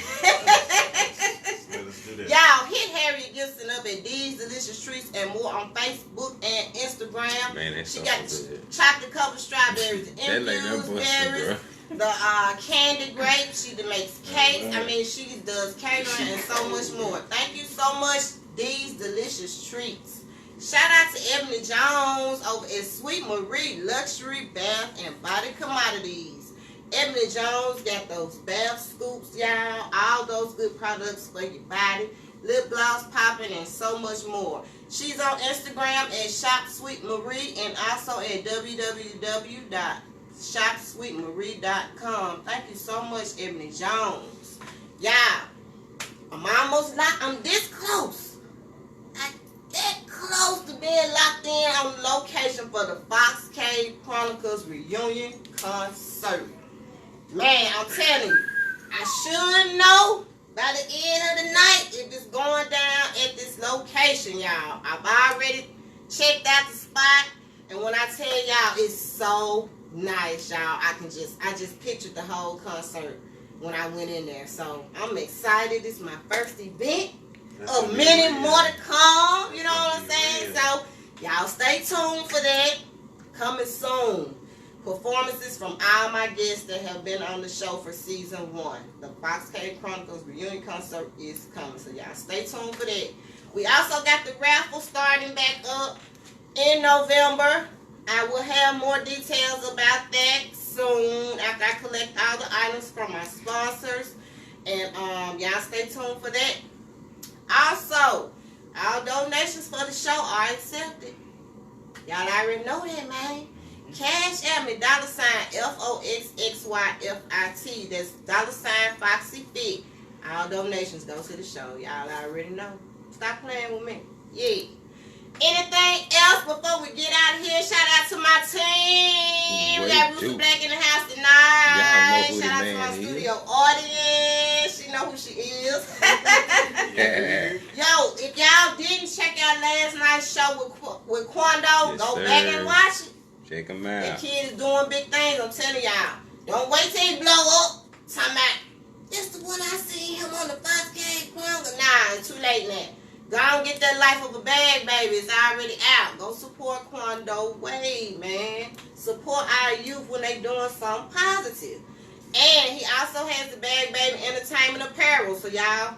us do that. Y'all hit Harriet Gibson up at These Delicious Treats and more on Facebook and Instagram. Man, that's She so got good. chocolate covered strawberries, That lady done infused busted, berries, bro. the candy grapes. She makes cakes. I mean, she does catering and so much more. Thank you so much, These Delicious Treats. Shout out to Ebony Jones over at Sweet Marie Luxury Bath and Body Commodities. Ebony Jones got those bath scoops, y'all. All those good products for your body. Lip gloss popping and so much more. She's on Instagram at Shop Sweet Marie and also at www.shopsweetmarie.com. Thank you so much, Ebony Jones. Y'all, I'm this close. That close to being locked in on location for the Fox Cave Chronicles reunion concert. Man, I'm telling you, I should know by the end of the night if it's going down at this location, y'all. I've already checked out the spot, and when I tell y'all, it's so nice, y'all. I just pictured the whole concert when I went in there. So I'm excited. It's my first event. Many more to come. You know what I'm saying? So y'all stay tuned for that. Coming soon. Performances from all my guests that have been on the show for season 1. The Fox Cave Chronicles reunion concert is coming. So y'all stay tuned for that. We also got the raffle starting back up in November. I will have more details about that soon after I collect all the items from my sponsors. And y'all stay tuned for that. Also, all donations for the show are accepted. Y'all already know that, man. Cash at me, $FOXXYFIT. That's $Foxy Fit. All donations go to the show. Y'all already know. Stop playing with me. Yeah. Anything else before we get out of here? Shout out to my team. We got Rooster Black in the house tonight. Y'all know who Shout out the to my man is. studio audience. She know who she is. Yo, if y'all didn't check out last night's show with Quando, Yes, go sir. back and watch it. Check them That out. kid is doing big things, I'm telling y'all. Don't wait till he blow up. Talking about, this the one I seen him on the Fox Cave Chronicles. Nah, it's too late now. Go and get that life of a bag, baby. It's already out. Go support Quando Wade, man. Support our youth when they doing something positive. And he also has the Bag Baby Entertainment Apparel. So y'all,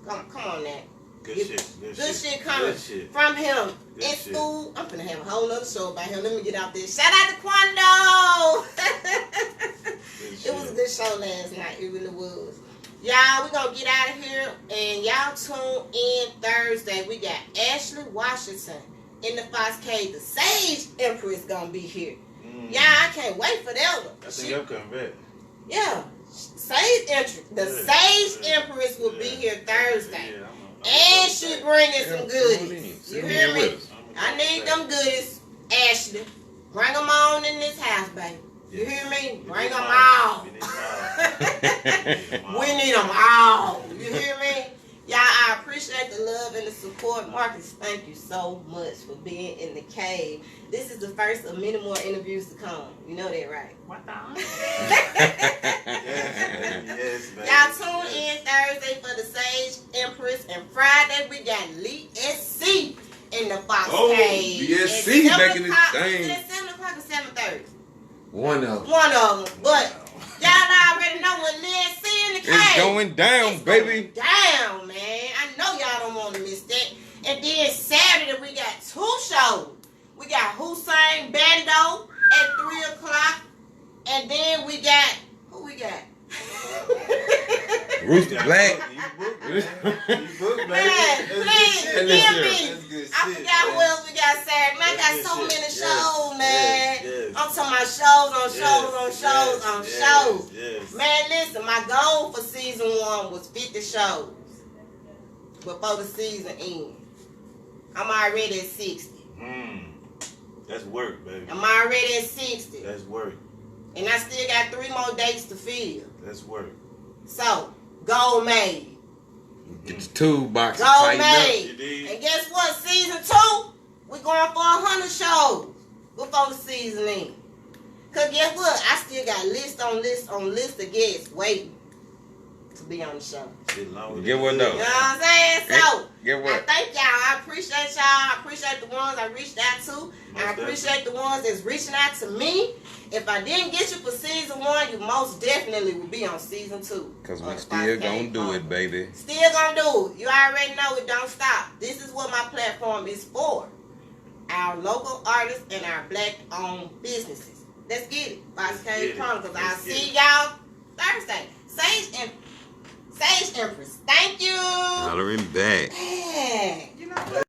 come on now. Good shit coming Good shit. from him Good in shit. school. I'm gonna have a whole other show about him. Let me get out there. Shout out to Quando. It was a good show last night. It really was. Y'all, we gonna get out of here and y'all tune in Thursday. We got Ashley Washington in the Fox Cave. The Sage Empress gonna be here. Y'all, I can't wait for that one. I think I'm coming back. Yeah. Sage Empress will be here Thursday. And she bringing some goodies. You hear me? I need them goodies, Ashley. Bring them on in this house, baby. You hear me? Bring them all. We need them all. You hear me? Y'all, I appreciate the love and the support. Marcus, thank you so much for being in the cave. This is the first of many more interviews to come. You know that, right? What the? Yes, baby. Y'all tune in Thursday for the Sage Empress, and Friday we got Lee SC in the Fox Cave. BSC At back in 7 this o'clock. thing. Is it at 7 o'clock or 7:30? One of them. One of them. But y'all already know when Lee SC in the cave. It's going down, It's baby. going down, man. I know y'all don't want to miss that. And then Saturday we got 2 shows. We got Hussein Bando at 3 o'clock. And then we got, who we got? Rooster Black. You booked, baby. Man, please That's give good me. shit. I forgot who else we got Saturday. Man, I got so many shows, man. Yes. I'm talking about shows. Yes. Man, listen, my goal for season 1 was 50 shows before the season ends. I'm already at 60. That's work, baby. I'm already at 60. That's work. And I still got 3 more dates to fill. That's work. So, goal made. Get the toolbox Goal tighten made. You did? And guess what? Season 2, we going for 100 shows before the season ends. Because guess what? I still got list on list on list of guests waiting to be on the show. Get one though. You know what I'm saying? So, Get I what? thank y'all. I appreciate y'all. I appreciate the ones I reached out to. And I appreciate the ones that's reaching out to me. If I didn't get you for season 1, you most definitely will be on season 2. Because we still gonna do it, baby. Still gonna do it. You already know it don't stop. This is what my platform is for. Our local artists and our black-owned businesses. Let's get it. Boss K Chronicles. I'll see y'all Thursday. Sage Empress. Thank you. Hollering back. Man, you know what?